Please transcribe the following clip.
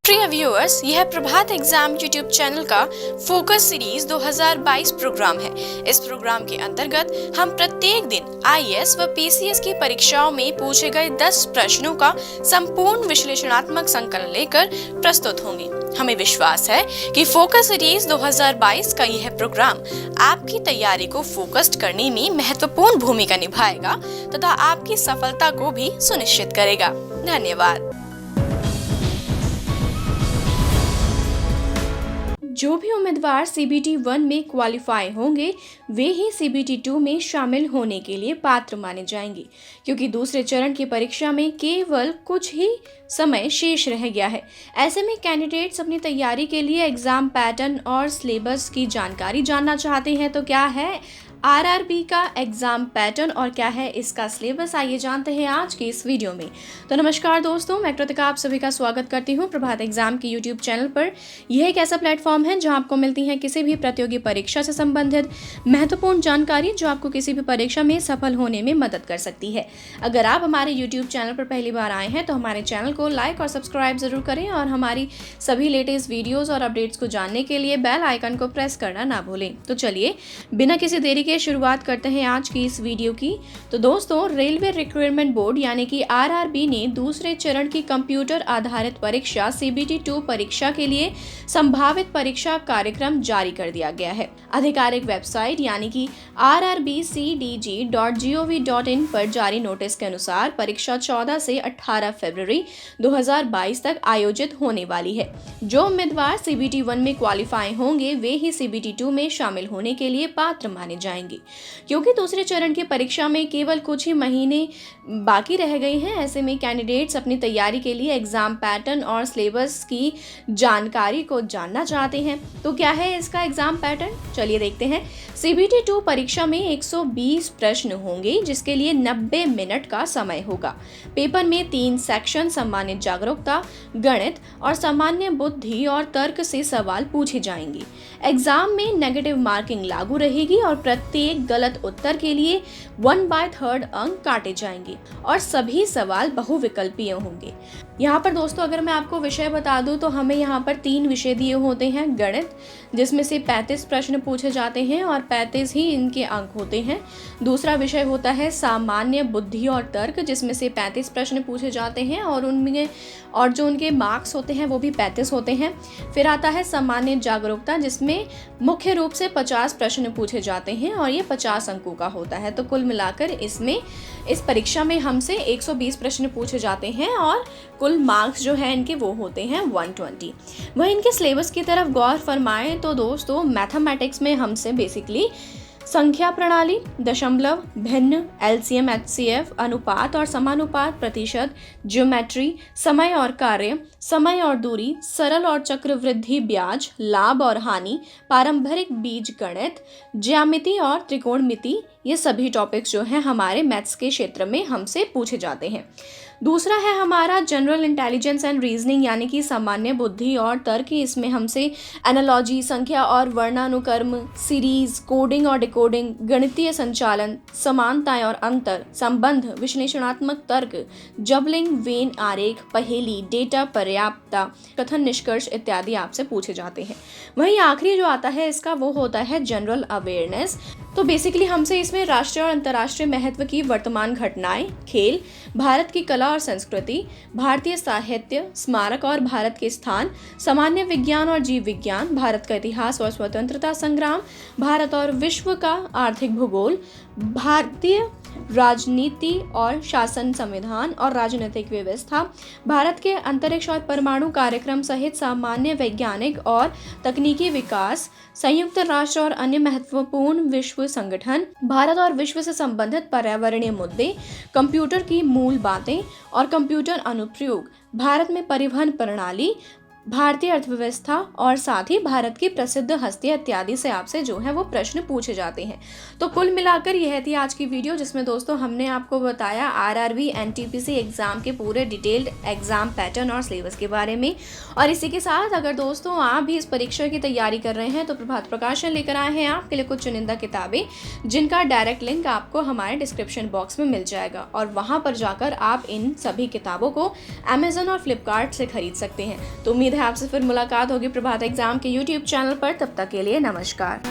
प्रिय व्यूअर्स, यह प्रभात exam YouTube channel का फोकस सीरीज 2022 प्रोग्राम है। इस प्रोग्राम के अंतर्गत हम प्रत्येक दिन आईएएस व पीसीएस की परीक्षाओं में पूछे गए 10 प्रश्नों का संपूर्ण विश्लेषणात्मक संकलन लेकर प्रस्तुत होंगे। हमें विश्वास है कि फोकस सीरीज 2022 का यह प्रोग्राम आपकी तैयारी को फोकस्ड करने में महत्वपूर्ण भूमिका निभाएगा तथा आपकी सफलता को भी सुनिश्चित करेगा। धन्यवाद। जो भी उम्मीदवार CBT 1 में क्वालिफाई होंगे वे ही CBT 2 में शामिल होने के लिए पात्र माने जाएंगे, क्योंकि दूसरे चरण की परीक्षा में केवल कुछ ही समय शेष रह गया है। ऐसे में कैंडिडेट्स अपनी तैयारी के लिए एग्जाम पैटर्न और सिलेबस की जानकारी जानना चाहते हैं। तो क्या है RRB का एग्जाम पैटर्न और क्या है इसका सिलेबस, आइए जानते हैं आज की इस वीडियो में। तो नमस्कार दोस्तों, मैं कृतिका आप सभी का स्वागत करती हूं प्रभात एग्जाम के YouTube चैनल पर। यह एक ऐसा प्लेटफॉर्म है जहां आपको मिलती है किसी भी प्रतियोगी परीक्षा से संबंधित महत्वपूर्ण जानकारी जो आपको किसी भी परीक्षा में सफल होने में मदद कर सकती है। अगर आप हमारे YouTube चैनल पर पहली बार आए हैं तो हमारे चैनल को लाइक और सब्सक्राइब जरूर करें और हमारी सभी लेटेस्ट वीडियोज और अपडेट्स को जानने के लिए बेल आइकन को प्रेस करना ना भूलें। तो चलिए बिना किसी देरी के शुरुआत करते हैं आज की इस वीडियो की। तो दोस्तों, रेलवे रिक्रूटमेंट बोर्ड यानी कि RRB ने दूसरे चरण की कंप्यूटर आधारित परीक्षा CBT 2 परीक्षा के लिए संभावित परीक्षा कार्यक्रम जारी कर दिया गया है। आधिकारिक वेबसाइट यानी कि rrbcdg.gov.in पर जारी नोटिस के अनुसार परीक्षा 14 से 18 फरवरी 2022 तक आयोजित होने वाली है। जो उम्मीदवार CBT 1 में क्वालिफाई होंगे वे ही CBT 2 में शामिल होने के लिए पात्र माने जाएंगे। क्योंकि दूसरे चरण की परीक्षा में केवल कुछ ही महीने बाकी रह गए हैं, ऐसे में कैंडिडेट्स अपनी तैयारी के लिए एग्जाम पैटर्न और सिलेबस की जानकारी को जानना चाहते हैं। तो क्या है इसका एग्जाम पैटर्न, चलिए देखते हैं। CBT 2 परीक्षा में 120 प्रश्न होंगे जिसके लिए 90 मिनट का समय होगा। पेपर में 3 सेक्शन सामान्य जागरूकता, गणित और सामान्य बुद्धि और तर्क से सवाल पूछे जाएंगे। एग्जाम में नेगेटिव मार्किंग लागू रहेगी और प्रत्येक गलत उत्तर के लिए 1/3 अंक काटे जाएंगे और सभी सवाल बहुविकल्पीय होंगे। यहाँ पर दोस्तों अगर मैं आपको विषय बता दूं तो हमें यहाँ पर 3 विषय दिए होते हैं। गणित जिसमें से 35 प्रश्न पूछे जाते हैं और 35 ही इनके अंक होते हैं। दूसरा विषय होता है सामान्य बुद्धि और तर्क जिसमें से 35 प्रश्न पूछे जाते हैं और उनमें और जो उनके मार्क्स होते हैं वो भी 35 होते हैं। फिर आता है सामान्य जागरूकता जिसमें मुख्य रूप से 50 प्रश्न पूछे जाते हैं और ये 50 अंकों का होता है। तो कुल मिलाकर इसमें इस परीक्षा में हमसे 120 प्रश्न पूछे जाते हैं और कुल मार्क्स जो है इनके वो होते हैं 120। वह इनके सिलेबस की तरफ गौर फरमाएं तो दोस्तों मैथमेटिक्स में हमसे बेसिकली संख्या प्रणाली, दशमलव, भिन्न, LCM HCF, अनुपात और समानुपात, प्रतिशत, ज्योमेट्री, समय और कार्य, समय और दूरी, सरल और चक्रवृद्धि ब्याज, लाभ और हानि, पारंपरिक बीज गणित, ज्यामिति और त्रिकोणमिति, ये सभी टॉपिक्स जो हैं हमारे मैथ्स के क्षेत्र में हमसे पूछे जाते हैं। दूसरा है हमारा जनरल इंटेलिजेंस एंड रीजनिंग यानी कि सामान्य बुद्धि और तर्क। इसमें हमसे एनालॉजी, संख्या और वर्णानुक्रम, सीरीज, कोडिंग और डिकोडिंग, गणितीय संचालन, समानताएं और अंतर, संबंध, विश्लेषणात्मक तर्क, जबलिंग, वेन आरेख, पहेली, डेटा पर्याप्तता, कथन निष्कर्ष इत्यादि आपसे पूछे जाते हैं। वहीं आखिरी जो आता है इसका वो होता है जनरल अवेयरनेस। तो बेसिकली हमसे इसमें राष्ट्रीय और अंतर्राष्ट्रीय महत्व की वर्तमान घटनाएं, खेल, भारत की कला और संस्कृति, भारतीय साहित्य, स्मारक और भारत के स्थान, सामान्य विज्ञान और जीव विज्ञान, भारत का इतिहास और स्वतंत्रता संग्राम, भारत और विश्व का आर्थिक भूगोल, भारतीय राजनीति और शासन, संविधान और राजनीतिक व्यवस्था, भारत के अंतरिक्ष और परमाणु कार्यक्रम सहित सामान्य वैज्ञानिक और तकनीकी विकास, संयुक्त राष्ट्र और अन्य महत्वपूर्ण विश्व संगठन, भारत और विश्व से संबंधित पर्यावरणीय मुद्दे, कंप्यूटर की मूल बातें और कंप्यूटर अनुप्रयोग, भारत में परिवहन प्रणाली, भारतीय अर्थव्यवस्था और साथ ही भारत की प्रसिद्ध हस्तियां इत्यादि से आपसे जो है वो प्रश्न पूछे जाते हैं। तो कुल मिलाकर यह थी आज की वीडियो जिसमें दोस्तों हमने आपको बताया RRB NTPC एग्जाम के पूरे डिटेल्ड एग्जाम पैटर्न और सिलेबस के बारे में। और इसी के साथ अगर दोस्तों आप भी इस परीक्षा की तैयारी कर रहे हैं तो प्रभात प्रकाशन लेकर आए हैं आपके लिए कुछ चुनिंदा किताबें जिनका डायरेक्ट लिंक आपको हमारे डिस्क्रिप्शन बॉक्स में मिल जाएगा और वहां पर जाकर आप इन सभी किताबों को Amazon और Flipkart से खरीद सकते हैं। तो उम्मीद उम्मीद है आपसे फिर मुलाकात होगी प्रभात एग्जाम के यूट्यूब चैनल पर। तब तक के लिए नमस्कार।